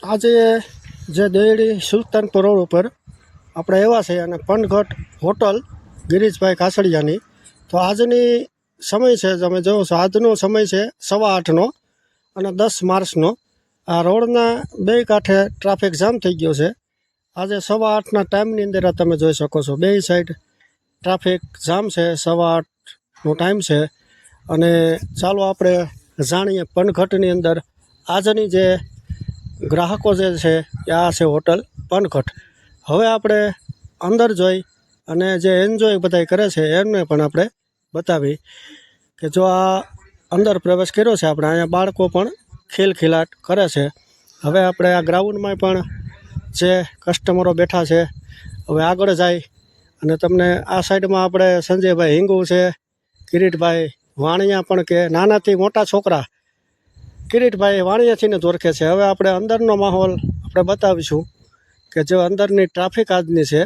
આજે જે દેડી સુલતાનપુર રોડ ઉપર આપણે આવ્યા છે અને પનઘટ હોટલ ગિરીશભાઈ કાસડિયાની. તો આજની સમય છે, તમે જોવો છો, આજનો સમય છે 8:15નો અને 10 માર્ચનો. આ રોડના બે કાંઠે ટ્રાફિક જામ થઈ ગયો છે. આજે 8:15ના ટાઈમની અંદર તમે જોઈ શકો છો, બે સાઈડ ટ્રાફિક જામ છે. 8:15નો ટાઈમ છે અને ચાલો આપણે જાણીએ પનઘટની અંદર આજની જે ગ્રાહકો જે છે આ છે હોટલ પનઘટ. હવે આપણે અંદર જોઈ અને જે એન્જોય બધાય કરે છે એમને પણ આપણે બતાવી કે જો આ અંદર પ્રવેશ કર્યો છે આપણે, અહીંયા બાળકો પણ ખિલખિલાટ કરે છે. હવે આપણે આ ગ્રાઉન્ડમાં પણ જે કસ્ટમરો બેઠા છે, હવે આગળ જાય અને તમને આ સાઈડમાં આપણે સંજયભાઈ હિંગુ છે, કિરીટભાઈ વાણિયા પણ કે નાનાથી મોટા છોકરા કિરીટભાઈ વાણિયાથીને જ ઓળખે છે. હવે આપણે અંદરનો માહોલ આપણે બતાવીશું કે જો અંદરની ટ્રાફિક આજની છે